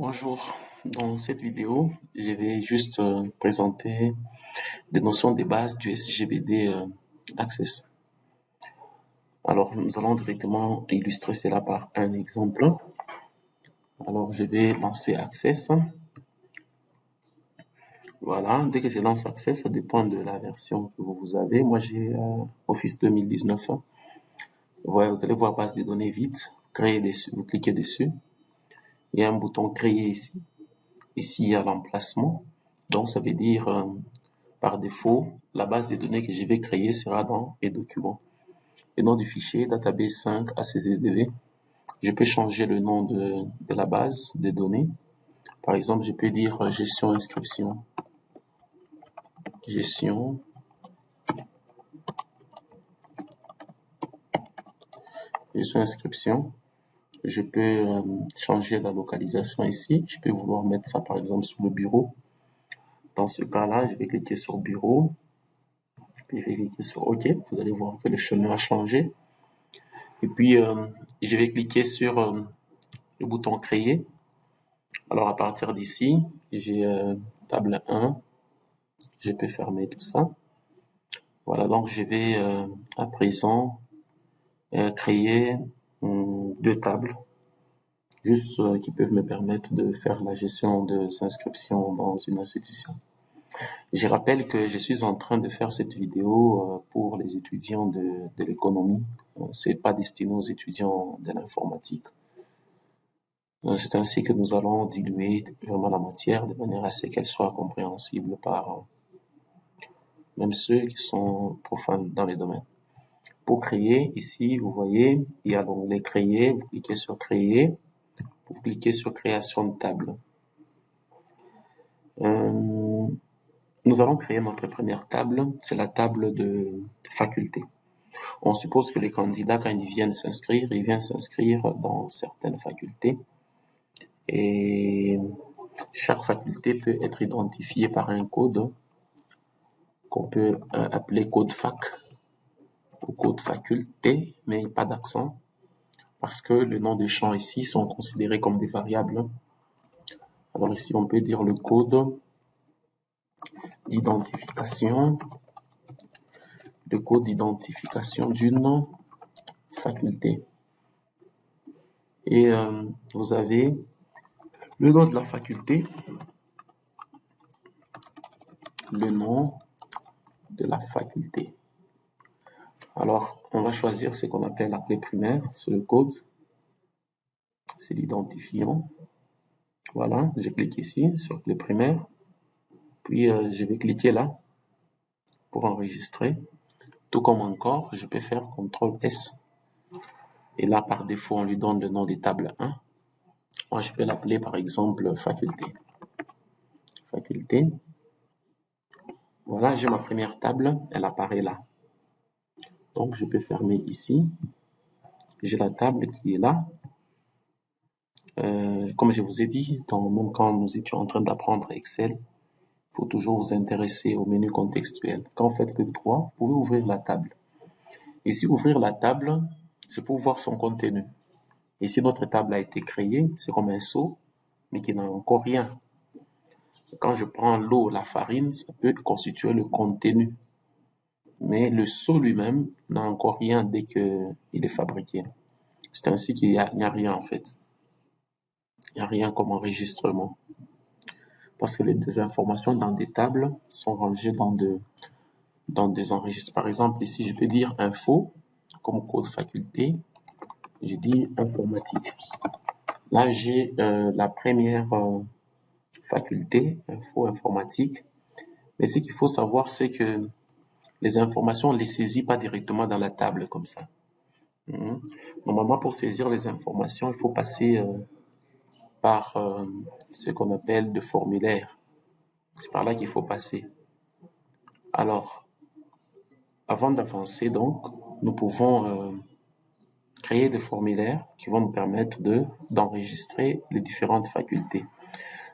Bonjour, dans cette vidéo, je vais juste présenter des notions de base du SGBD Access. Alors, nous allons directement illustrer cela par un exemple. Alors, je vais lancer Access. Voilà, dès que je lance Access, ça dépend de la version que vous avez. Moi, j'ai Office 2019. Ouais, vous allez voir base de données vite, créer dessus, vous cliquez dessus. Il y a un bouton créer ici. Ici, il y a l'emplacement. Donc, ça veut dire, par défaut, la base de données que je vais créer sera dans les documents. Le nom du fichier, database 5 ACCDV. Je peux changer le nom de la base de données. Par exemple, je peux dire gestion inscription. Gestion inscription. Je peux changer la localisation ici. Je peux vouloir mettre ça, par exemple, sur le bureau. Dans ce cas-là, je vais cliquer sur bureau. Puis je vais cliquer sur OK. Vous allez voir que le chemin a changé. Et puis, je vais cliquer sur le bouton créer. Alors, à partir d'ici, j'ai table 1. Je peux fermer tout ça. Voilà, donc je vais à présent créer deux tables, juste qui peuvent me permettre de faire la gestion des inscriptions dans une institution. Je rappelle que je suis en train de faire cette vidéo pour les étudiants de l'économie. C'est pas destiné aux étudiants de l'informatique. C'est ainsi que nous allons diluer vraiment la matière de manière à ce qu'elle soit compréhensible par même ceux qui sont profanes dans les domaines. Pour créer, ici, vous voyez, il y a l'onglet créer, vous cliquez sur créer, vous cliquez sur création de table. Nous allons créer notre première table, c'est la table de faculté. On suppose que les candidats, quand ils viennent s'inscrire, ils viennent s'inscrire dans certaines facultés. Et chaque faculté peut être identifiée par un code qu'on peut appeler code fac ou code faculté, mais pas d'accent, parce que le nom des champs ici sont considérés comme des variables. Alors ici, on peut dire le code d'identification, d'une faculté. Et vous avez le nom de la faculté, le nom de la faculté. Alors, on va choisir ce qu'on appelle la clé primaire, c'est le code, c'est l'identifiant. Voilà, je clique ici sur clé primaire, puis je vais cliquer là pour enregistrer. Tout comme encore, je peux faire CTRL S. Et là, par défaut, on lui donne le nom des tables 1. Moi, je peux l'appeler par exemple faculté. Faculté. Voilà, j'ai ma première table, elle apparaît là. Donc, je peux fermer ici. J'ai la table qui est là. Comme je vous ai dit, même quand nous étions en train d'apprendre Excel, il faut toujours vous intéresser au menu contextuel. Quand vous faites clic droit, vous pouvez ouvrir la table. Ici, ouvrir la table, c'est pour voir son contenu. Ici, notre table a été créée, c'est comme un seau, mais qui n'a encore rien. Quand je prends l'eau, la farine, ça peut constituer le contenu. Mais le seau lui-même n'a encore rien dès qu'il est fabriqué. C'est ainsi qu'il n'y a rien en fait. Il n'y a rien comme enregistrement. Parce que les informations dans des tables sont rangées dans des enregistrements. Par exemple, ici, je peux dire info comme code faculté. Je dis informatique. Là, j'ai la première faculté, info informatique. Mais ce qu'il faut savoir, c'est que les informations, on ne les saisit pas directement dans la table comme ça. Normalement, pour saisir les informations, il faut passer par ce qu'on appelle des formulaires. C'est par là qu'il faut passer. Alors, avant d'avancer, donc, nous pouvons créer des formulaires qui vont nous permettre d'enregistrer les différentes facultés.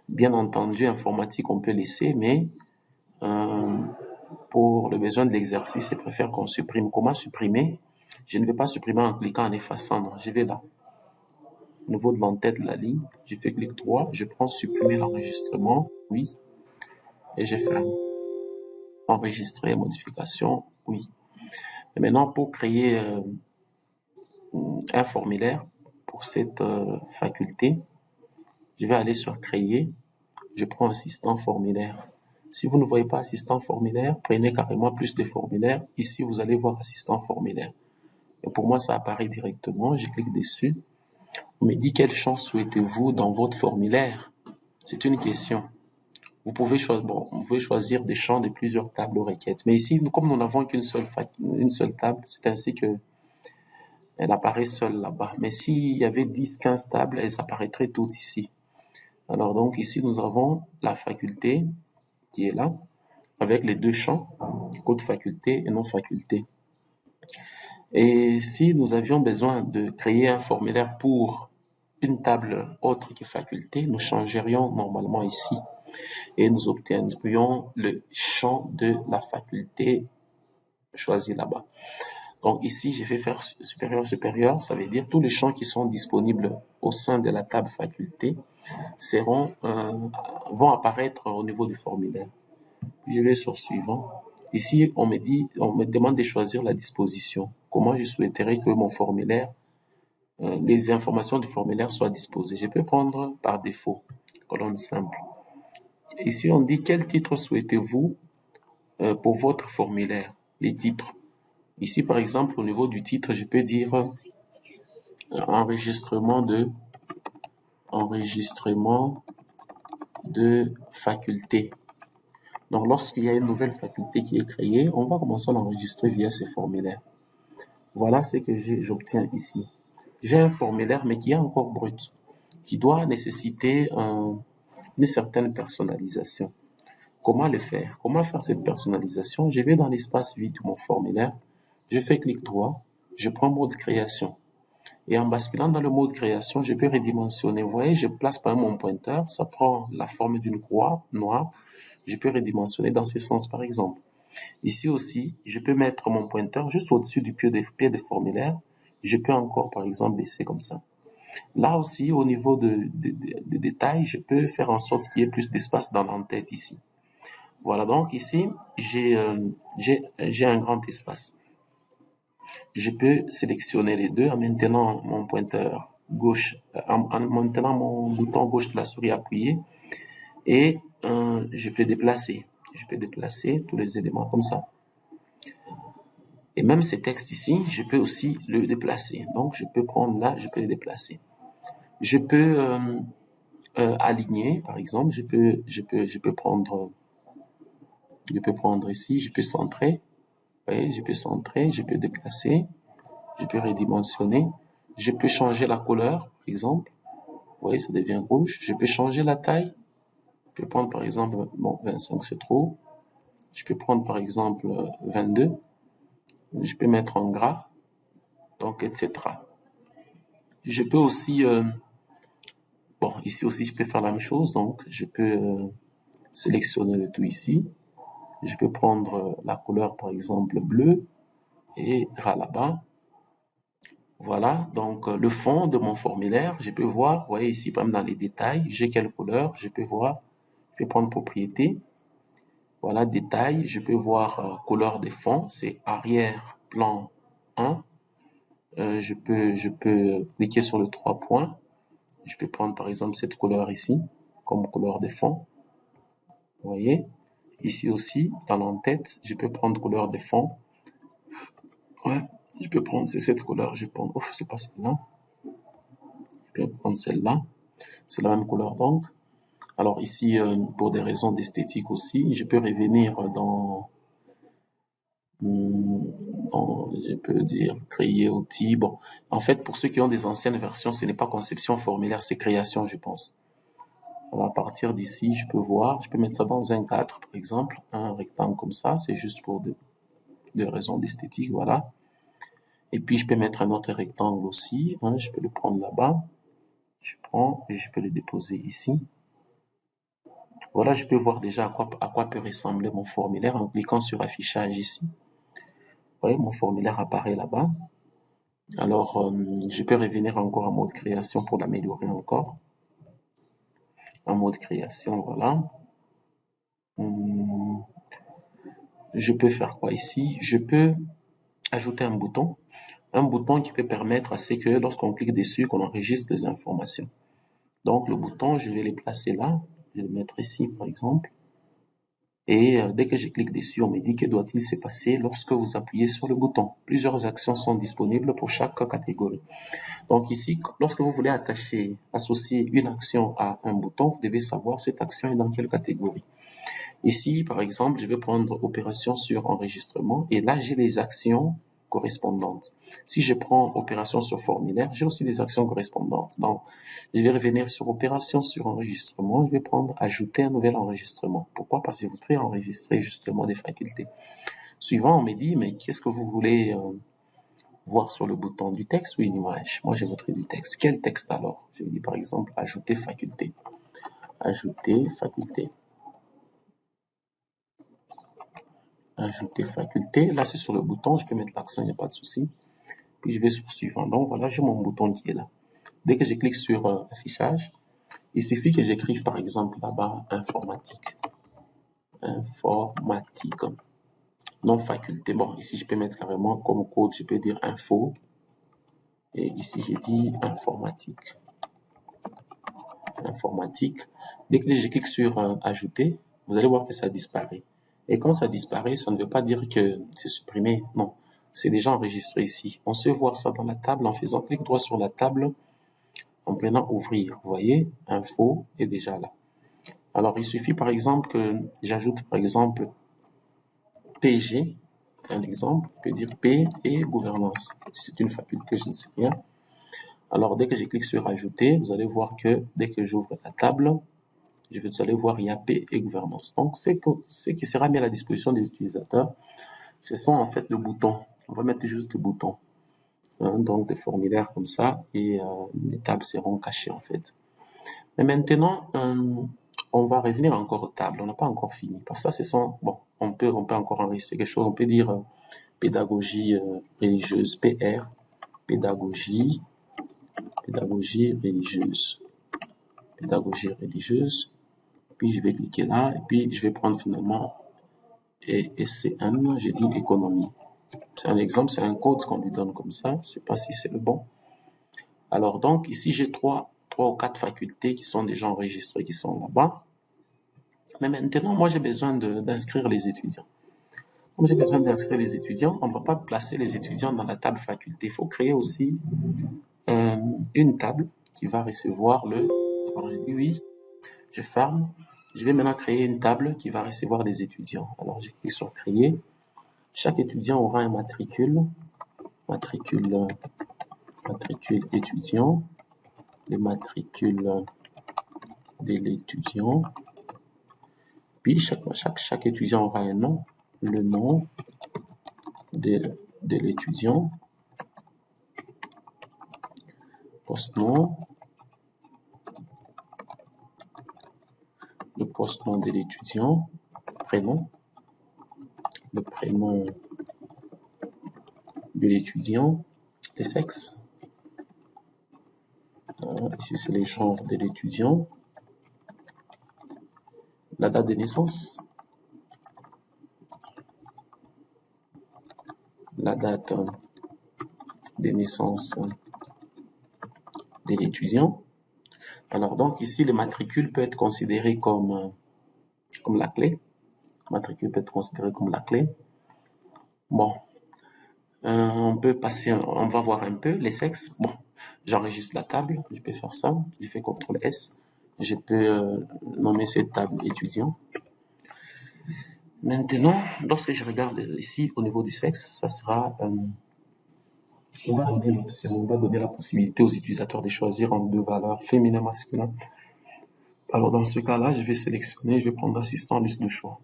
Bien entendu, informatique, on peut laisser, mais pour le besoin de l'exercice, je préfère qu'on supprime. Comment supprimer? Je ne vais pas supprimer en cliquant, en effaçant, non, je vais là. au niveau de l'entête de la ligne, j'ai fait clic droit, je prends supprimer l'enregistrement, oui, et j'ai fait enregistrer modification, oui. Et maintenant, pour créer un formulaire pour cette faculté, je vais aller sur créer, je prends assistant formulaire. Si vous ne voyez pas assistant formulaire, prenez carrément plus de formulaires. Ici, vous allez voir assistant formulaire. Et pour moi, ça apparaît directement. Je clique dessus. On me dit quel champ souhaitez-vous dans votre formulaire? C'est une question. Vous pouvez choisir des champs de plusieurs tables requêtes. Mais ici, comme nous n'avons qu'une seule table, c'est ainsi que elle apparaît seule là-bas. Mais s'il y avait 10, 15 tables, elles apparaîtraient toutes ici. Alors donc ici, nous avons la faculté qui est là, avec les deux champs, code faculté et non faculté. Et si nous avions besoin de créer un formulaire pour une table autre que faculté, nous changerions normalement ici et nous obtiendrions le champ de la faculté choisi là-bas. Donc ici, j'ai fait faire supérieur, ça veut dire tous les champs qui sont disponibles au sein de la table faculté vont apparaître au niveau du formulaire. Je vais sur suivant. Ici, on me demande de choisir la disposition. Comment je souhaiterais que mon formulaire, les informations du formulaire soient disposées. Je peux prendre par défaut, colonne simple. Ici, on dit quel titre souhaitez-vous pour votre formulaire, les titres. Ici, par exemple, au niveau du titre, je peux dire enregistrement de faculté. Donc, lorsqu'il y a une nouvelle faculté qui est créée, on va commencer à l'enregistrer via ces formulaires. Voilà ce que j'obtiens ici. J'ai un formulaire, mais qui est encore brut, qui doit nécessiter une certaine personnalisation. Comment le faire? Comment faire cette personnalisation? Je vais dans l'espace vide de mon formulaire, je fais clic droit, je prends mode création. Et en basculant dans le mode création, je peux redimensionner. Vous voyez, je place par exemple mon pointeur, ça prend la forme d'une croix noire. Je peux redimensionner dans ce sens, par exemple. Ici aussi, je peux mettre mon pointeur juste au-dessus du pied de formulaire. Je peux encore, par exemple, baisser comme ça. Là aussi, au niveau de détails, je peux faire en sorte qu'il y ait plus d'espace dans l'entête ici. Voilà, donc ici, j'ai un grand espace. Je peux sélectionner les deux en maintenant mon pointeur gauche, en maintenant mon bouton gauche de la souris appuyé, et je peux déplacer. Je peux déplacer tous les éléments comme ça. Et même ces textes ici, je peux aussi le déplacer. Donc, je peux prendre là, je peux le déplacer. Je peux aligner, par exemple. Je peux prendre ici, je peux centrer. Vous voyez, je peux centrer, je peux déplacer, je peux redimensionner. Je peux changer la couleur, par exemple. Vous voyez, ça devient rouge. Je peux changer la taille. Je peux prendre, par exemple, bon, 25, c'est trop. Je peux prendre, par exemple, 22. Je peux mettre en gras, donc, etc. Je peux aussi, bon, ici aussi, je peux faire la même chose, donc, je peux sélectionner le tout ici. Je peux prendre la couleur, par exemple, bleu, et gras là-bas. Voilà, donc, le fond de mon formulaire, je peux voir, vous voyez ici, par exemple, dans les détails, j'ai quelle couleur, je peux voir, je peux prendre propriété. Voilà, détail, je peux voir couleur des fonds, c'est arrière-plan 1. Je peux cliquer sur le 3 points. Je peux prendre par exemple cette couleur ici, comme couleur des fonds. Vous voyez? Ici aussi, dans l'entête, je peux prendre couleur des fonds. Ouais, je peux prendre, c'est cette couleur, je peux prendre, c'est pas celle-là. Je peux prendre celle-là. C'est la même couleur donc. Alors ici, pour des raisons d'esthétique aussi, je peux revenir je peux dire créer outil. Bon, en fait, pour ceux qui ont des anciennes versions, ce n'est pas conception formulaire, c'est création, je pense. Alors, à partir d'ici, je peux voir, je peux mettre ça dans un cadre, par exemple, un rectangle comme ça, c'est juste pour des raisons d'esthétique, voilà. Et puis, je peux mettre un autre rectangle aussi, hein, je peux le prendre là-bas. Je prends et je peux le déposer ici. Voilà, je peux voir déjà à quoi peut ressembler mon formulaire en cliquant sur affichage ici. Vous voyez, mon formulaire apparaît là-bas. Alors, je peux revenir encore en mode création pour l'améliorer encore. En mode création, voilà. Hum, Je peux faire quoi ici? Je peux ajouter un bouton qui peut permettre à ce que lorsqu'on clique dessus, qu'on enregistre des informations. Donc, le bouton, je vais le placer là. Je vais le mettre ici, par exemple. Et dès que je clique dessus, on me dit que doit-il se passer lorsque vous appuyez sur le bouton. Plusieurs actions sont disponibles pour chaque catégorie. Donc ici, lorsque vous voulez associer une action à un bouton, vous devez savoir cette action est dans quelle catégorie. Ici, par exemple, je vais prendre opération sur enregistrement et là, j'ai les actions correspondantes. Si je prends opération sur formulaire, j'ai aussi des actions correspondantes. Donc, je vais revenir sur opération sur enregistrement. Je vais prendre ajouter un nouvel enregistrement. Pourquoi? Parce que je voudrais enregistrer justement des facultés. Suivant, on me dit, mais qu'est-ce que vous voulez voir sur le bouton du texte ou une image? Moi, j'ai voudrais du texte. Quel texte alors? Je vais dire par exemple ajouter faculté. Ajouter faculté. Ajouter faculté. Là, c'est sur le bouton. Je peux mettre l'accent, il n'y a pas de souci. Puis je vais sur suivant. Donc voilà, j'ai mon bouton qui est là. Dès que je clique sur affichage, il suffit que j'écrive par exemple là-bas informatique. Informatique. Non faculté. Bon, ici je peux mettre carrément comme code, je peux dire info. Et ici j'ai dit informatique. Informatique. Dès que je clique sur ajouter, vous allez voir que ça disparaît. Et quand ça disparaît, ça ne veut pas dire que c'est supprimé. Non, c'est déjà enregistré ici. On sait voir ça dans la table en faisant clic droit sur la table, en prenant ouvrir. Vous voyez, info est déjà là. Alors, il suffit par exemple que j'ajoute par exemple PG, un exemple, je peux dire P et gouvernance. Si c'est une faculté, je ne sais rien. Alors, dès que je clique sur ajouter, vous allez voir que dès que j'ouvre la table, vous allez voir, il y a P et gouvernance. Donc, ce qui sera mis à la disposition des utilisateurs, ce sont en fait des boutons. On va mettre juste des boutons. Donc, des formulaires comme ça, et les tables seront cachées en fait. Mais maintenant, on va revenir encore aux tables. On n'a pas encore fini. Parce que ça, ce sont, bon, on peut encore enregistrer quelque chose. On peut dire pédagogie religieuse, PR, pédagogie religieuse. Pédagogie religieuse. Puis je vais cliquer là, et puis je vais prendre finalement ECM, j'ai dit économie. C'est un exemple, c'est un code qu'on lui donne comme ça. Je ne sais pas si c'est le bon. Alors donc, ici, j'ai trois ou quatre facultés qui sont déjà enregistrées, qui sont là-bas. Mais maintenant, moi, j'ai besoin d'inscrire les étudiants. Comme j'ai besoin d'inscrire les étudiants, on ne va pas placer les étudiants dans la table faculté. Il faut créer aussi une table qui va recevoir le... Alors, je dis oui, je ferme. Je vais maintenant créer une table qui va recevoir les étudiants. Alors, je clique sur créer. Chaque étudiant aura un matricule étudiant, le matricule de l'étudiant. Puis, chaque étudiant aura un nom, le nom de l'étudiant, post-nom, le post-nom de l'étudiant, le prénom de l'étudiant, le sexe, ici c'est le genre de l'étudiant, la date de naissance, la date de naissance de l'étudiant. Alors donc ici le matricule peut être considéré comme la clé. Le matricule peut être considéré comme la clé. Bon, on peut passer, on va voir un peu les sexes. Bon, j'enregistre la table, je peux faire ça, je fais CTRL S, je peux nommer cette table étudiant. Maintenant, lorsque je regarde ici au niveau du sexe, ça sera, on va donner la possibilité aux utilisateurs de choisir entre deux valeurs, féminin, masculin. Alors dans ce cas-là, je vais sélectionner, je vais prendre assistant liste de choix.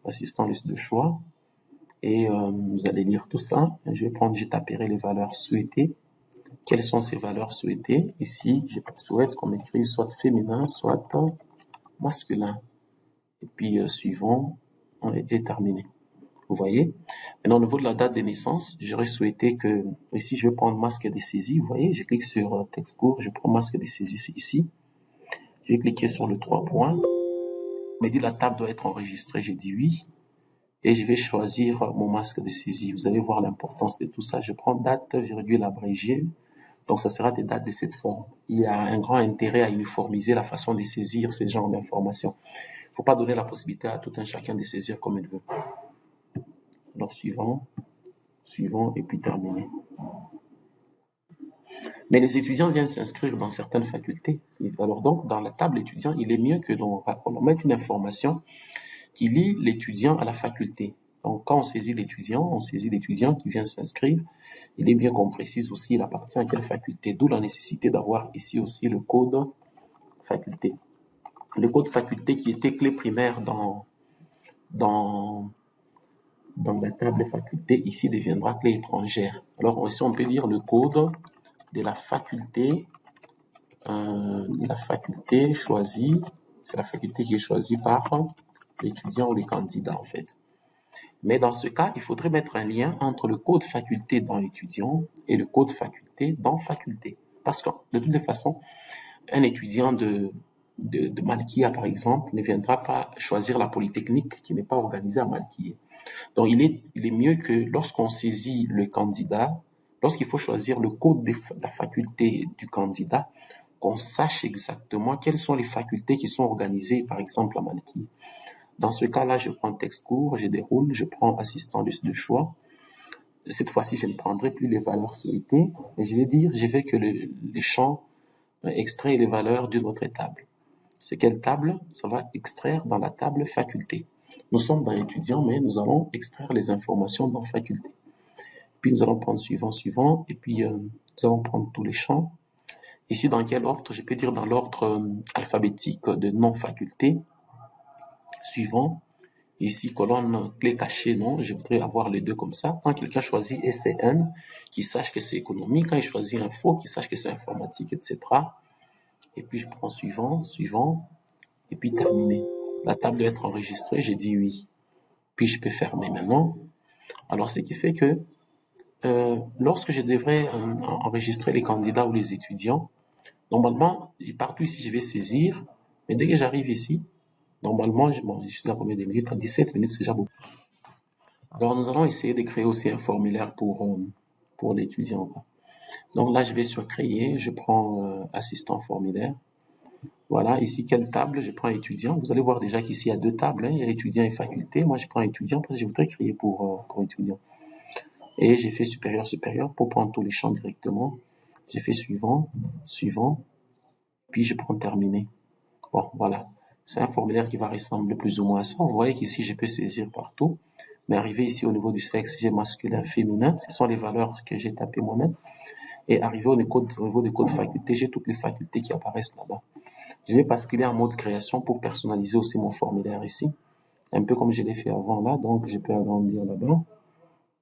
Assistant liste de choix. Et vous allez lire tout ça. Je vais prendre, je taperai les valeurs souhaitées. Quelles sont ces valeurs souhaitées? Ici, je souhaite qu'on écrive soit féminin, soit masculin. Et puis, suivant, on est terminé. Vous voyez? Maintenant, au niveau de la date de naissance, j'aurais souhaité que, ici, je vais prendre masque de saisie. Vous voyez, je clique sur texte court, je prends masque de saisie, c'est ici. Je vais cliquer sur le 3 points. Il me dit la table doit être enregistrée. J'ai dit oui. Et je vais choisir mon masque de saisie. Vous allez voir l'importance de tout ça. Je prends date, virgule abrégée. Donc, ça sera des dates de cette forme. Il y a un grand intérêt à uniformiser la façon de saisir ces genres d'informations. Il ne faut pas donner la possibilité à tout un chacun de saisir comme il veut. Alors, suivant, et puis terminé. Mais les étudiants viennent s'inscrire dans certaines facultés. Alors donc, dans la table étudiant, il est mieux que l'on mette une information qui lie l'étudiant à la faculté. Donc, quand on saisit l'étudiant qui vient s'inscrire. Il est bien qu'on précise aussi il appartient à quelle faculté, d'où la nécessité d'avoir ici aussi le code faculté. Le code faculté qui était clé primaire dans la table faculté, ici deviendra clé étrangère. Alors ici on peut dire le code de la faculté choisie, c'est la faculté qui est choisie par l'étudiant ou les candidats en fait. Mais dans ce cas, il faudrait mettre un lien entre le code faculté dans étudiant et le code faculté dans faculté. Parce que, de toutes les façons, un étudiant de Malkia, par exemple, ne viendra pas choisir la polytechnique qui n'est pas organisée à Malkia. Donc, il est mieux que lorsqu'on saisit le candidat, lorsqu'il faut choisir le code de la faculté du candidat, qu'on sache exactement quelles sont les facultés qui sont organisées, par exemple, à Malkia. Dans ce cas-là, je prends texte court, je déroule, je prends assistant de choix. Cette fois-ci, je ne prendrai plus les valeurs souhaitées, mais je vais dire, je vais que les champs extraient les valeurs d'une autre table. C'est quelle table? Ça va extraire dans la table faculté. Nous sommes dans étudiant, mais nous allons extraire les informations dans faculté. Puis nous allons prendre suivant, et puis nous allons prendre tous les champs. Ici, dans quel ordre? Je peux dire dans l'ordre alphabétique de non-faculté. Suivant. Ici, colonne clé cachée, non, je voudrais avoir les deux comme ça. Quand quelqu'un choisit SCN, qu'il sache que c'est économique. Quand il choisit info, qu'il sache que c'est informatique, etc. Et puis, je prends suivant, et puis terminé. La table doit être enregistrée, j'ai dit oui. Puis, je peux fermer maintenant. Alors, ce qui fait que lorsque je devrais enregistrer les candidats ou les étudiants, normalement, partout ici, je vais saisir. Mais dès que j'arrive ici, normalement, je suis à combien de minutes? À 17 minutes, c'est déjà beaucoup. Alors, nous allons essayer de créer aussi un formulaire pour l'étudiant. Donc là, je vais sur créer, je prends assistant formulaire. Voilà, ici, quelle table? Je prends étudiant. Vous allez voir déjà qu'ici, il y a deux tables, hein. Il y a étudiant et faculté. Moi, je prends étudiant parce que je voudrais créer pour étudiant. Et j'ai fait supérieur pour prendre tous les champs directement. J'ai fait suivant, puis je prends terminé. Bon, voilà. C'est un formulaire qui va ressembler plus ou moins à ça. Vous voyez qu'ici, je peux saisir partout. Mais arrivé ici au niveau du sexe, j'ai masculin, féminin. Ce sont les valeurs que j'ai tapées moi-même. Et arrivé au niveau des codes facultés, j'ai toutes les facultés qui apparaissent là-bas. Je vais basculer en mode création pour personnaliser aussi mon formulaire ici. Un peu comme je l'ai fait avant là. Donc, je peux agrandir là-bas.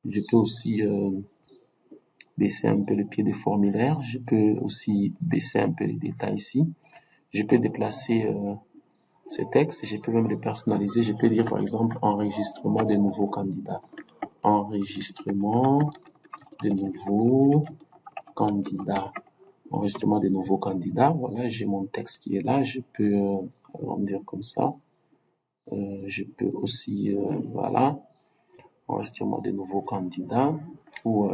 Je peux aussi baisser un peu le pied des formulaires. Je peux aussi baisser un peu les détails ici. Je peux déplacer ces textes. Je peux même les personnaliser. Je peux dire par exemple enregistrement de nouveaux candidats. Enregistrement de nouveaux candidats. Enregistrement de nouveaux candidats. Voilà, j'ai mon texte qui est là. Je peux agrandir comme ça. Je peux aussi, voilà, enregistrement de nouveaux candidats ou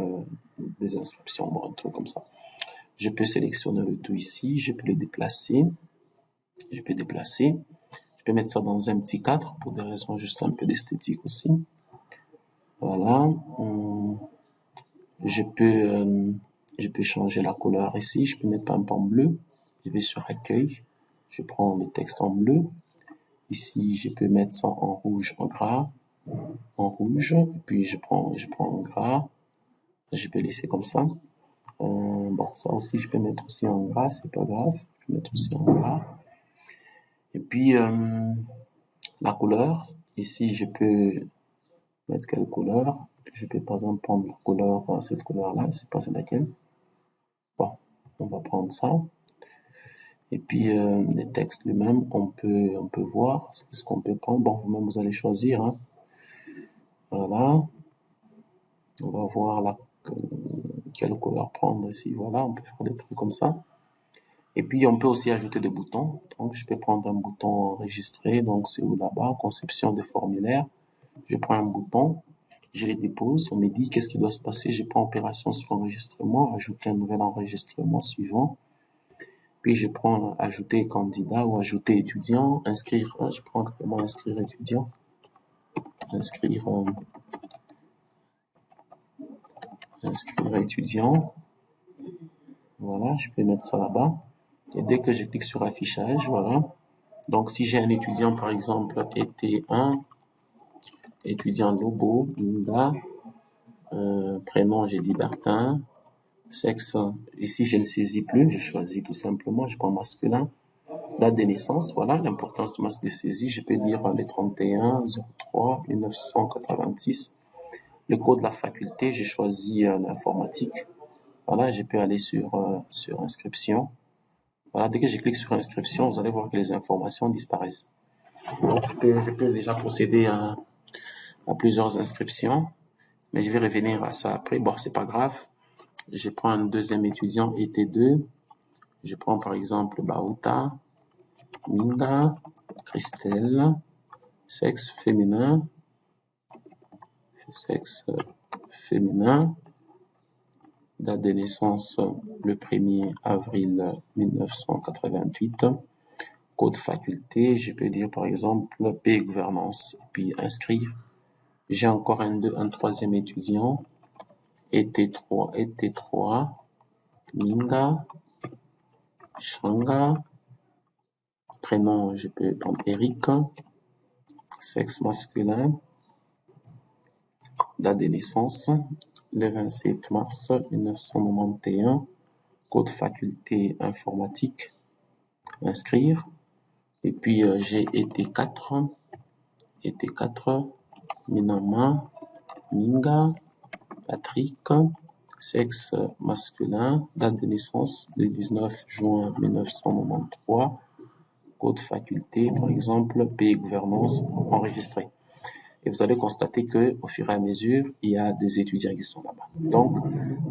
des inscriptions, bon, un truc comme ça. Je peux sélectionner le tout ici. Je peux le déplacer. Je peux mettre ça dans un petit cadre pour des raisons juste un peu d'esthétique aussi. Voilà. Je peux changer la couleur ici. Je peux mettre un peu en bleu. Je vais sur accueil. Je prends le texte en bleu. Ici, je peux mettre ça en rouge, en gras, en rouge. Puis je prends en gras. Je peux laisser comme ça. Bon, ça aussi, je peux mettre aussi en gras, c'est pas grave. Je peux mettre aussi en gras. Et puis, la couleur. Ici, je peux mettre quelle couleur? Je peux par exemple prendre la couleur, cette couleur-là, je sais pas c'est laquelle. Bon, on va prendre ça. Et puis, les textes lui-même, on peut voir ce qu'on peut prendre. Bon, vous-même, vous allez choisir, hein. Voilà. On va voir là quelle couleur prendre ici. Voilà, on peut faire des trucs comme ça. Et puis, on peut aussi ajouter des boutons. Donc, je peux prendre un bouton enregistré. Donc, c'est où là-bas? Conception des formulaires. Je prends un bouton, je les dépose. On me dit qu'est-ce qui doit se passer. Je prends opération sur enregistrement, ajouter un nouvel enregistrement suivant. Puis, je prends ajouter candidat ou ajouter étudiant, inscrire. Je prends carrément inscrire étudiant. Inscrire, inscrire étudiant. Voilà, je peux mettre ça là-bas. Et dès que je clique sur affichage, voilà. Donc, si j'ai un étudiant, par exemple, été 1, étudiant Lobo, Linda, prénom, j'ai dit Bertin, sexe, ici, je ne saisis plus, je choisis tout simplement, je prends masculin, date de naissance, voilà, l'importance de masse de saisie, je peux dire le 31 03 1986. Le code de la faculté, j'ai choisi l'informatique. Voilà, je peux aller sur inscription. Voilà, dès que je clique sur inscription, vous allez voir que les informations disparaissent. Donc, je peux déjà procéder à plusieurs inscriptions, mais je vais revenir à ça après. Bon, c'est pas grave. Je prends un deuxième étudiant, ET2. Je prends par exemple Bauta, Minga, Christelle, sexe féminin, sexe féminin, date de naissance le 1er avril 1988, code faculté, je peux dire par exemple P gouvernance, puis inscrire. J'ai encore un troisième étudiant, ET3, Minga, Shanga, prénom, je peux prendre Eric, sexe masculin, date de naissance, le 27 mars 1991, code faculté informatique, inscrire. Et puis j'ai ET4, Minama, Minga, Patrick, sexe masculin, date de naissance le 19 juin 1993, code faculté, par exemple, pays gouvernance enregistré. Et vous allez constater que au fur et à mesure, il y a des étudiants qui sont là-bas. Donc,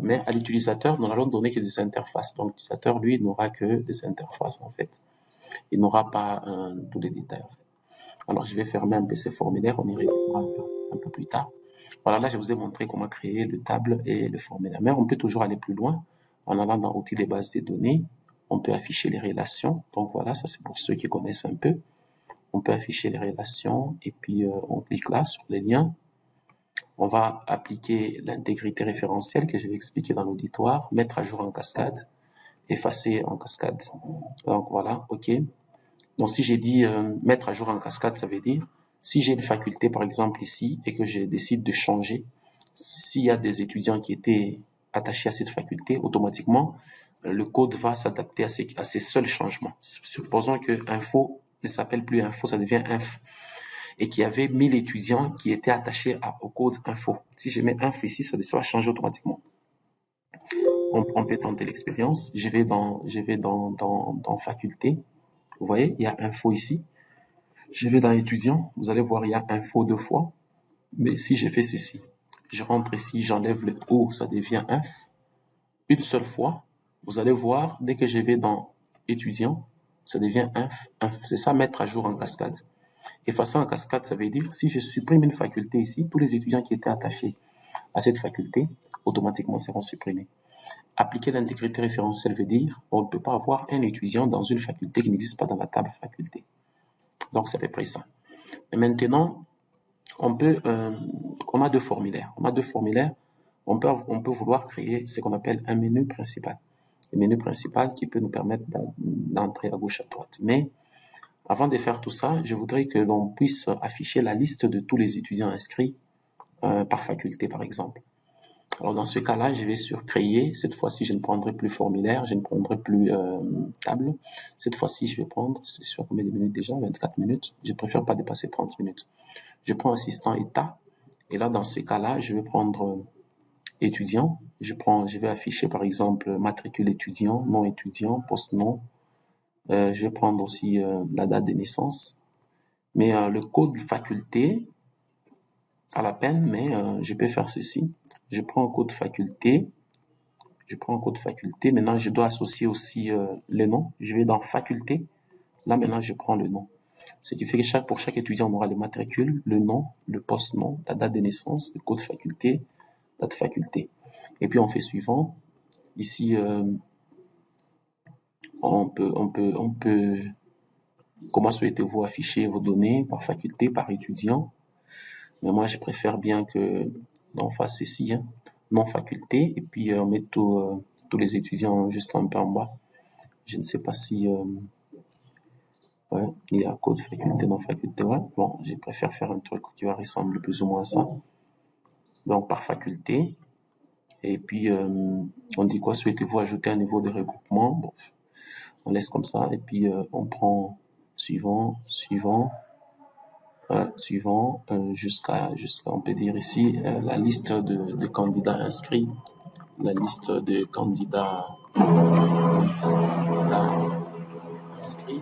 mais à l'utilisateur, nous n'allons donner que des interfaces. Donc, l'utilisateur, lui, n'aura que des interfaces, en fait. Il n'aura pas tous les détails, en fait. Alors, je vais fermer un peu ces formulaires, on y reviendra un peu plus tard. Voilà, là, je vous ai montré comment créer le table et le formulaire. Mais on peut toujours aller plus loin en allant dans outils des bases de données. On peut afficher les relations. Donc voilà, ça c'est pour ceux qui connaissent un peu. On peut afficher les relations et puis on clique là sur les liens. On va appliquer l'intégrité référentielle que je vais expliquer dans l'auditoire, mettre à jour en cascade, effacer en cascade. Donc voilà, ok. Donc si j'ai dit mettre à jour en cascade, ça veut dire si j'ai une faculté par exemple ici et que je décide de changer, s'il y a des étudiants qui étaient attachés à cette faculté, automatiquement le code va s'adapter à ces seuls changements. Supposons que info ne s'appelle plus info, ça devient inf, et qu'il y avait 1000 étudiants qui étaient attachés au code info. Si je mets inf ici, ça va changer automatiquement. On peut tenter l'expérience. Je vais dans faculté. Vous voyez, il y a info ici. Je vais dans étudiant. Vous allez voir, il y a info deux fois. Mais si je fais ceci, je rentre ici, j'enlève le O, ça devient inf. Une seule fois, vous allez voir, dès que je vais dans étudiant, ça devient inf. C'est ça, mettre à jour en cascade. Effacer en cascade, ça veut dire, si je supprime une faculté ici, tous les étudiants qui étaient attachés à cette faculté, automatiquement seront supprimés. Appliquer l'intégrité référentielle veut dire, on ne peut pas avoir un étudiant dans une faculté qui n'existe pas dans la table faculté. Donc, c'est à peu près ça. Et maintenant, on a deux formulaires. On peut vouloir créer ce qu'on appelle un menu principal. Le menu principal qui peut nous permettre d'entrer à gauche, à droite. Mais, avant de faire tout ça, je voudrais que l'on puisse afficher la liste de tous les étudiants inscrits par faculté, par exemple. Alors, dans ce cas-là, je vais sur créer. Cette fois-ci, je ne prendrai plus formulaire, je ne prendrai plus table. Cette fois-ci, je vais prendre, c'est sur combien de minutes déjà? 24 minutes. Je préfère pas dépasser 30 minutes. Je prends assistant état. Et là, dans ce cas-là, je vais prendre étudiant. Je vais afficher, par exemple, matricule étudiant, nom étudiant, poste nom. Je vais prendre aussi la date de naissance. Mais le code faculté, à la peine, mais je peux faire ceci. Je prends un code faculté. Maintenant, je dois associer aussi le nom. Je vais dans faculté. Là, maintenant, je prends le nom. Ce qui fait que pour chaque étudiant, on aura le matricule, le nom, le post-nom, la date de naissance, le code faculté, date faculté. Et puis, on fait suivant. Ici, on peut, comment souhaitez-vous afficher vos données par faculté, par étudiant? Mais moi, je préfère bien que l'on fasse ici, hein, non faculté, et puis on met tous les étudiants juste un peu en bas. Je ne sais pas si ouais, il y a code faculté, non faculté, ouais. Bon, je préfère faire un truc qui va ressembler plus ou moins à ça. Donc par faculté, et puis on dit quoi, souhaitez-vous ajouter un niveau de regroupement? Bon, on laisse comme ça, et puis on prend suivant, suivant, jusqu'à, on peut dire ici, la liste de candidats inscrits, la liste de inscrits,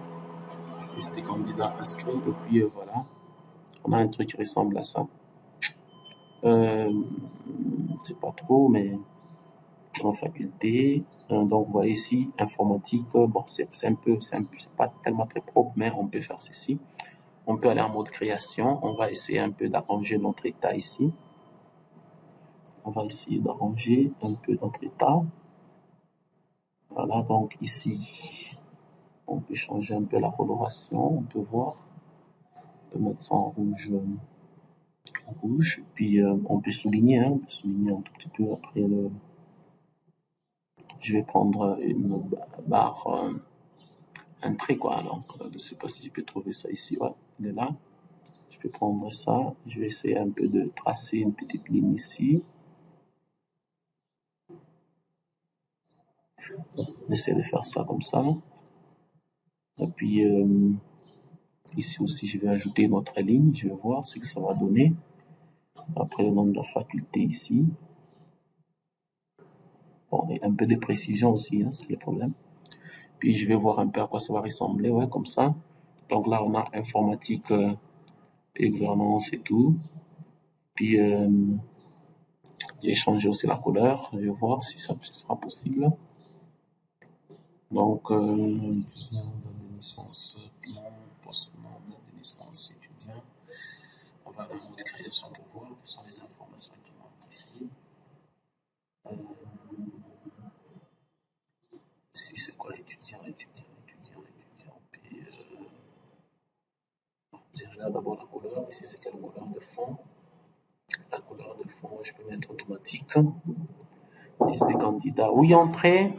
liste des candidats inscrits, et puis voilà, on a un truc qui ressemble à ça. C'est pas trop, mais en faculté, donc vous voyez ici, informatique, bon, c'est pas tellement très propre, mais on peut faire ceci. On peut aller en mode création, on va essayer un peu d'arranger notre état ici. On va essayer d'arranger un peu notre état. Voilà, donc ici, on peut changer un peu la coloration, on peut voir. On peut mettre ça en rouge, puis on peut souligner, hein, on peut souligner un tout petit peu après le... Je vais prendre une barre, un trait quoi, donc je sais pas si je peux trouver ça ici, ouais, il est là. Je peux prendre ça, je vais essayer un peu de tracer une petite ligne ici. On essaie de faire ça comme ça. Et puis ici aussi, je vais ajouter une autre ligne, je vais voir ce que ça va donner. Après le nom de la faculté ici. Bon, et un peu de précision aussi, hein, c'est le problème. Puis je vais voir un peu à quoi ça va ressembler, ouais, comme ça. Donc là, on a informatique et gouvernance et tout. Puis j'ai changé aussi la couleur, je vais voir si ça sera possible. Donc, étudiant, date de naissance, nom, post-nom, date de naissance, étudiant. On va aller en mode création pour voir quelles sont les informations qui manquent ici. Ici, c'est quoi étudiant? Puis, je regarde d'abord la couleur. Ici, c'est quelle couleur de fond? La couleur de fond, je peux mettre automatique. Liste des candidats. Oui, entrée.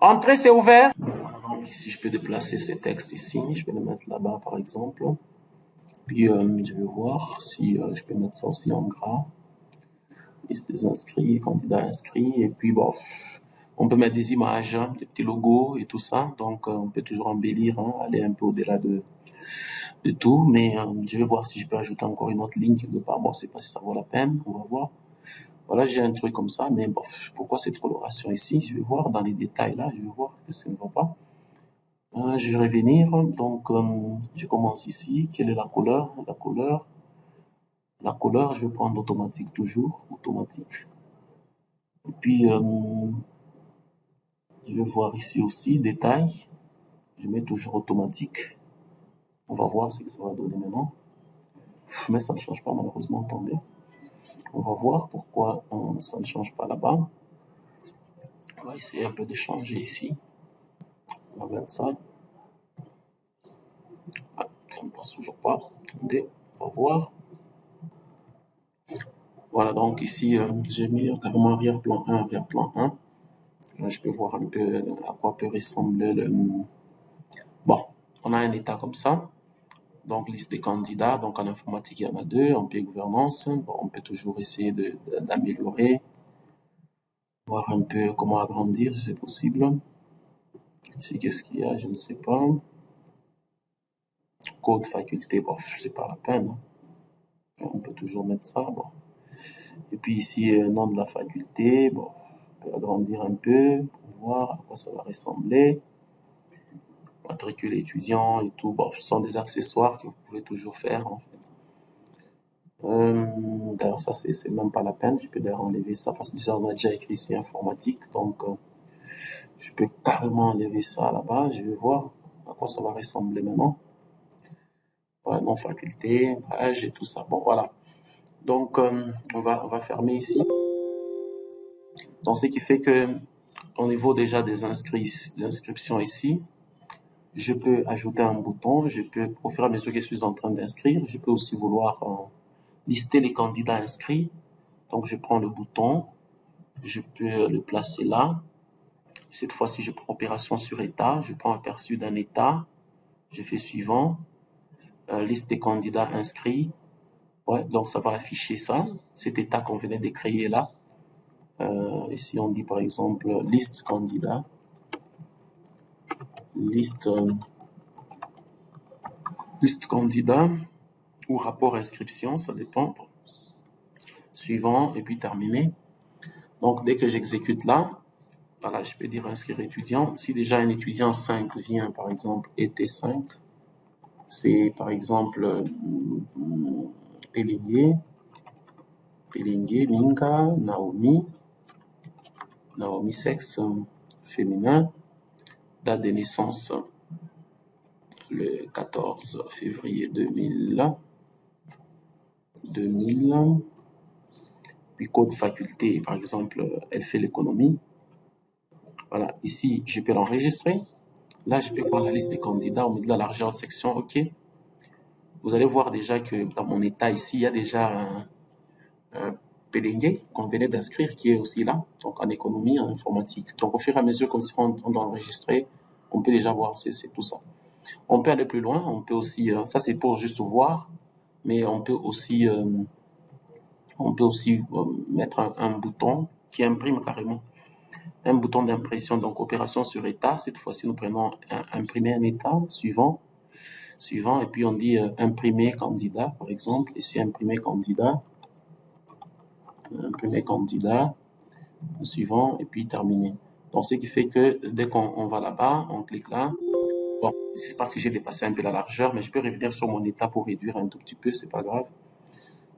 Entrée, c'est ouvert. Voilà, donc ici, je peux déplacer ces textes ici. Je peux les mettre là-bas, par exemple. Puis, je vais voir si je peux mettre ça aussi en gras. Liste des inscrits, candidats inscrits. Et puis, bon, on peut mettre des images, hein, des petits logos et tout ça. Donc, on peut toujours embellir, hein, aller un peu au-delà de tout. Mais je vais voir si je peux ajouter encore une autre ligne quelque part. Bon, je sais pas si ça vaut la peine. On va voir. Voilà, j'ai un truc comme ça. Mais bon, pourquoi cette coloration ici? Je vais voir dans les détails là. Je vais voir que ça ne va pas. Je vais revenir. Donc, je commence ici. Quelle est la couleur? La couleur, je vais prendre automatique toujours. Automatique. Et puis, je vais voir ici aussi, détail. Je mets toujours automatique. On va voir ce que ça va donner maintenant. Mais ça ne change pas malheureusement, attendez. On va voir pourquoi ça ne change pas là-bas. On va essayer un peu de changer ici. On va mettre ça. Ah, ça ne passe toujours pas. Attendez, on va voir. Voilà, donc ici, j'ai mis carrément arrière-plan 1, arrière-plan 1. Là, je peux voir un peu à quoi peut ressembler le... Bon, on a un état comme ça. Donc, liste des candidats. Donc, en informatique, il y en a deux. En paix gouvernance, bon, on peut toujours essayer d'améliorer, voir un peu comment agrandir si c'est possible. Ici, qu'est-ce qu'il y a? Je ne sais pas. Code faculté, bon, c'est pas la peine, hein. On peut toujours mettre ça, bon. Et puis ici, nom de la faculté, bon, on peut agrandir un peu pour voir à quoi ça va ressembler. Matricule étudiant et tout, bon, ce sont des accessoires que vous pouvez toujours faire, en fait. D'ailleurs, ça, c'est même pas la peine. Je peux d'ailleurs enlever ça parce que déjà, on a déjà écrit ici informatique. Donc, je peux carrément enlever ça là-bas. Je vais voir à quoi ça va ressembler maintenant. Ouais, non, faculté, âge et tout ça. Bon, voilà. Donc, on va fermer ici. Donc, ce qui fait que, au niveau déjà des inscriptions ici, je peux ajouter un bouton. Je peux, au fur et à mesure que je suis en train d'inscrire, je peux aussi vouloir lister les candidats inscrits. Donc, je prends le bouton, je peux le placer là. Cette fois-ci, je prends opération sur état, je prends aperçu d'un état, je fais suivant, liste des candidats inscrits. Ouais, donc ça va afficher ça, cet état qu'on venait de créer là. Ici, on dit par exemple liste candidat, liste, liste candidat ou rapport inscription, ça dépend. Suivant et puis terminé. Donc, dès que j'exécute là, voilà, je peux dire inscrire étudiant. Si déjà un étudiant 5 vient, par exemple, était 5, c'est par exemple Pélingué, Minga, Naomi sexe féminin, date de naissance le 14 février 2000, puis code faculté, par exemple, elle fait l'économie. Voilà, ici, je peux l'enregistrer. Là, je peux voir la liste des candidats au milieu de la largeur de section, OK. Vous allez voir déjà que dans mon état ici, il y a déjà un Pélingué qu'on venait d'inscrire qui est aussi là, donc en économie, en informatique. Donc au fur et à mesure qu'on sera en train d'enregistrer, on peut déjà voir c'est tout ça. On peut aller plus loin, on peut aussi, ça c'est pour juste voir, mais on peut aussi mettre un bouton qui imprime carrément, un bouton d'impression, donc opération sur état. Cette fois-ci, nous prenons imprimer un état suivant, et puis on dit imprimer candidat, par exemple. Ici, imprimer candidat, suivant, et puis terminer. Donc, ce qui fait que dès qu'on va là-bas, on clique là. Bon, c'est parce que j'ai dépassé un peu la largeur, mais je peux revenir sur mon état pour réduire un tout petit peu, c'est pas grave.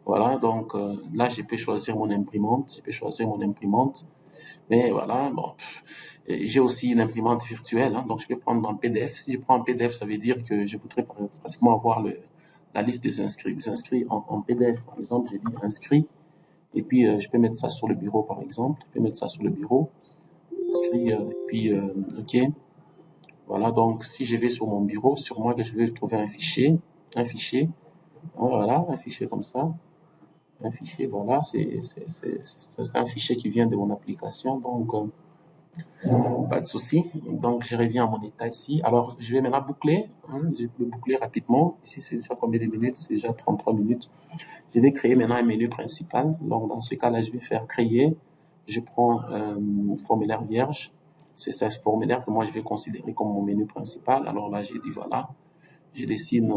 Voilà, donc là, je peux choisir mon imprimante. Mais voilà, bon, j'ai aussi une imprimante virtuelle, hein, donc je peux prendre en PDF. Si je prends en PDF, ça veut dire que je voudrais pratiquement avoir la liste des inscrits. Des inscrits en PDF, par exemple, j'ai dit inscrit, et puis je peux mettre ça sur le bureau, par exemple. Je peux mettre ça sur le bureau, inscrit, et puis OK. Voilà, donc si je vais sur mon bureau, sur moi que je vais trouver un fichier, voilà, un fichier comme ça. Un fichier, voilà, c'est un fichier qui vient de mon application, donc pas de souci. Donc, je reviens à mon état ici. Alors, je vais maintenant boucler. Hein, je vais boucler rapidement. Ici, c'est déjà combien de minutes? C'est déjà 33 minutes. Je vais créer maintenant un menu principal. Donc, dans ce cas-là, je vais faire créer. Je prends un formulaire vierge. C'est ce formulaire que moi, je vais considérer comme mon menu principal. Alors là, j'ai dit, voilà. Je dessine,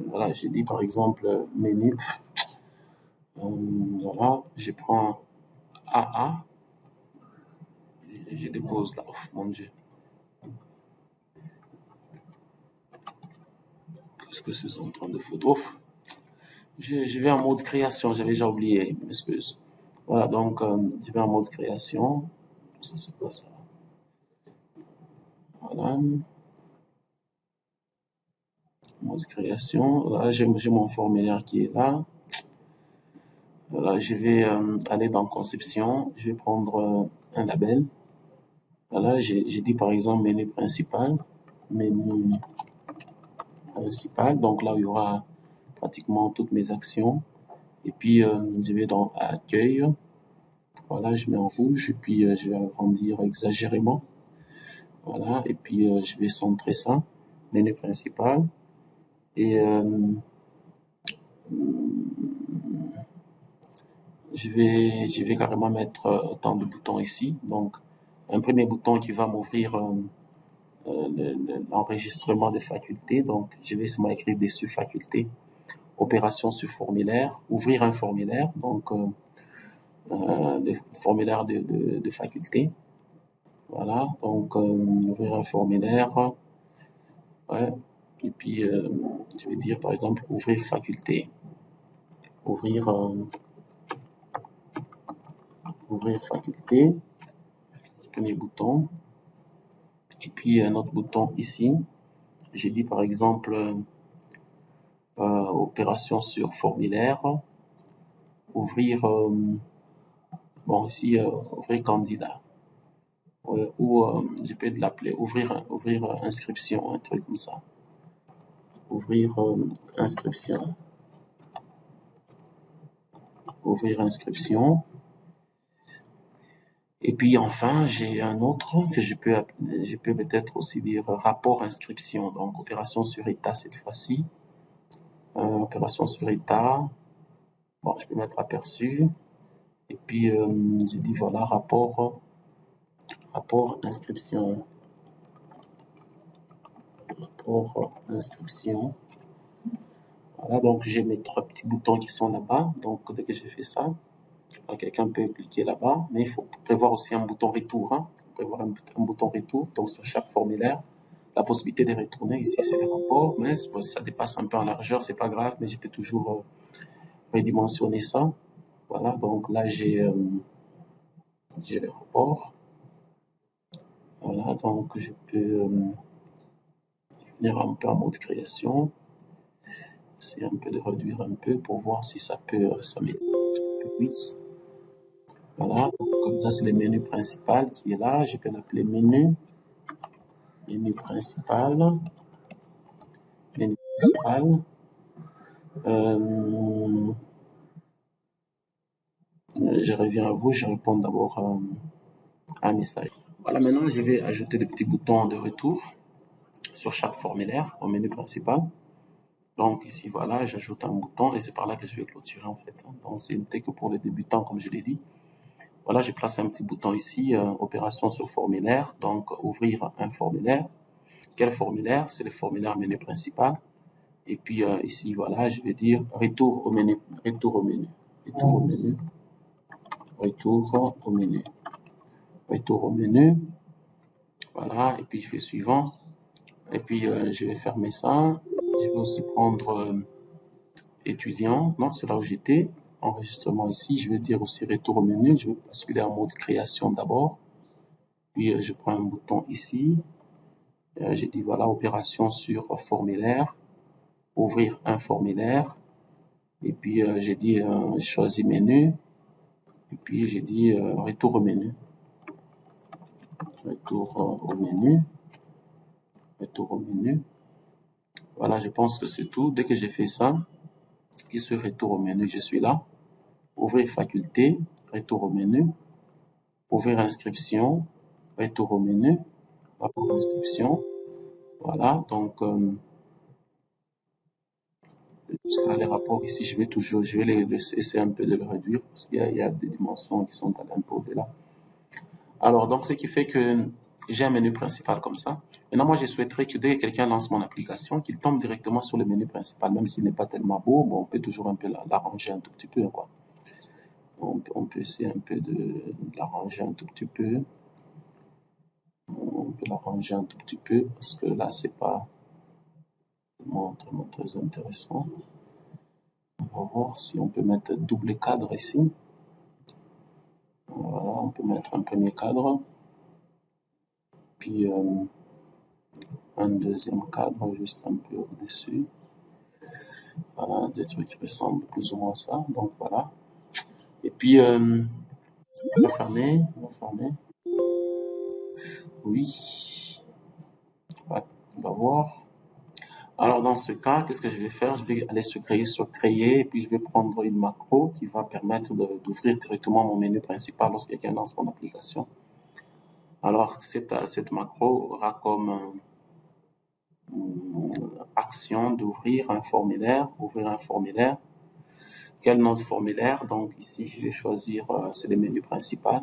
voilà, j'ai dit par exemple menu. Voilà, je prends AA. Je dépose là. Oh, mon Dieu. Qu'est-ce que c'est en train de foutre? Ouf. Je vais en mode création, j'avais déjà oublié, m'excuse. Voilà, donc je vais en mode création. Ça c'est quoi ça? Voilà, mode création. Voilà, j'ai mon formulaire qui est là. Voilà, je vais aller dans conception. Je vais prendre un label. Voilà, j'ai dit par exemple menu principal. Menu principal, donc là où il y aura pratiquement toutes mes actions. Et puis je vais dans accueil. Voilà, je mets en rouge et puis je vais agrandir exagérément. Voilà, et puis je vais centrer ça, menu principal. Et je vais carrément mettre autant de boutons ici. Donc, un premier bouton qui va m'ouvrir l'enregistrement des facultés. Donc, je vais seulement écrire dessus facultés. Opération sur formulaire, ouvrir un formulaire. Donc, le formulaire de faculté. Voilà, donc ouvrir un formulaire. Ouais. Et puis, je vais dire par exemple ouvrir faculté. ouvrir, ouvrir faculté, premier bouton, et puis un autre bouton ici. J'ai dit par exemple opération sur formulaire, ouvrir, bon ici, ouvrir candidat. Ou je peux l'appeler ouvrir inscription, un truc comme ça. Ouvrir inscription. Ouvrir inscription. Et puis enfin, j'ai un autre que je peux peut-être aussi dire rapport inscription. Donc opération sur état cette fois-ci. Opération sur état. Bon, je peux mettre aperçu. Et puis j'ai dit voilà rapport inscription. Rapport inscription. Voilà, donc j'ai mes 3 petits boutons qui sont là-bas. Donc dès que j'ai fait ça, quelqu'un peut cliquer là-bas, mais il faut prévoir aussi un bouton retour. Hein. Il faut prévoir un bouton retour. Donc sur chaque formulaire, la possibilité de retourner. Ici c'est le rapport, mais ça dépasse un peu en largeur, c'est pas grave, mais je peux toujours redimensionner ça. Voilà, donc là j'ai le rapport. Voilà, donc je peux venir un peu en mode création. Essayer un peu de réduire un peu pour voir si ça peut s'améliorer. Oui. Voilà, donc comme ça c'est le menu principal qui est là. Je peux l'appeler menu principal. Menu principal. Je reviens à vous, je réponds d'abord à un message. Voilà, maintenant je vais ajouter des petits boutons de retour sur chaque formulaire au menu principal. Donc ici, voilà, j'ajoute un bouton et c'est par là que je vais clôturer en fait. Donc c'est que pour les débutants, comme je l'ai dit. Voilà, je place un petit bouton ici, opération sur formulaire, donc ouvrir un formulaire. Quel formulaire? C'est le formulaire menu principal. Et puis ici, voilà, je vais dire retour au menu, retour au menu, retour au menu, retour au menu, retour au menu. Voilà, et puis je fais suivant. Et puis je vais fermer ça. Je vais aussi prendre étudiant, non, c'est là où j'étais. Enregistrement ici, je vais dire aussi retour au menu. Je vais basculer en mode création d'abord. Puis je prends un bouton ici. J'ai dit voilà, opération sur formulaire, ouvrir un formulaire. Et puis j'ai dit choisir menu. Et puis j'ai dit retour au menu. Retour au menu. Retour au menu. Voilà, je pense que c'est tout. Dès que j'ai fait ça, et ce retour au menu, je suis là. Ouvrir faculté, retour au menu. Ouvrir inscription, retour au menu. Rapport inscription. Voilà, donc les rapports ici, je vais essayer un peu de le réduire parce qu'il y a des dimensions qui sont allées un peu au-delà. Alors, donc, ce qui fait que j'ai un menu principal comme ça. Maintenant, moi, je souhaiterais que dès que quelqu'un lance mon application, qu'il tombe directement sur le menu principal, même s'il n'est pas tellement beau, bon, on peut toujours un peu l'arranger un tout petit peu, quoi. On peut essayer un peu de l'arranger un tout petit peu. On peut l'arranger un tout petit peu parce que là, c'est pas vraiment très intéressant. On va voir si on peut mettre double cadre ici. Voilà, on peut mettre un premier cadre, puis un deuxième cadre juste un peu au-dessus. Voilà, des trucs qui ressemblent plus ou moins à ça. Donc voilà. Et puis, on va fermer. Oui. On va voir. Alors dans ce cas, qu'est-ce que je vais faire? Je vais aller sur créer, et puis je vais prendre une macro qui va permettre d'ouvrir directement mon menu principal lorsque quelqu'un lance mon application. Alors cette macro aura comme action d'ouvrir un formulaire, Quel nom de formulaire? Donc ici, je vais choisir, c'est le menu principal.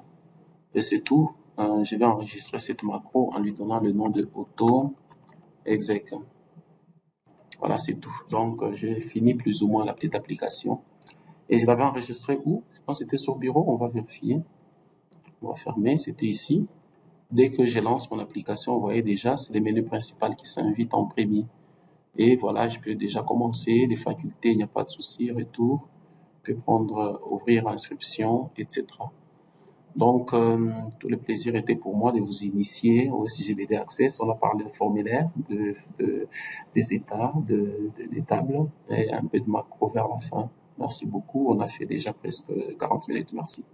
Et c'est tout. Je vais enregistrer cette macro en lui donnant le nom de auto exec. Voilà, c'est tout. Donc, j'ai fini plus ou moins la petite application. Et je l'avais enregistré où? Je pense que c'était sur bureau. On va vérifier. On va fermer. C'était ici. Dès que je lance mon application, vous voyez déjà, c'est le menu principal qui s'invite en premier. Et voilà, je peux déjà commencer. Les facultés, il n'y a pas de souci. Retour. peut prendre, ouvrir inscription, etc. Donc, tout le plaisir était pour moi de vous initier au SGBD Access. On a parlé de formulaire, des états, des tables et un peu de macro vers la fin. Merci beaucoup. On a fait déjà presque 40 minutes. Merci.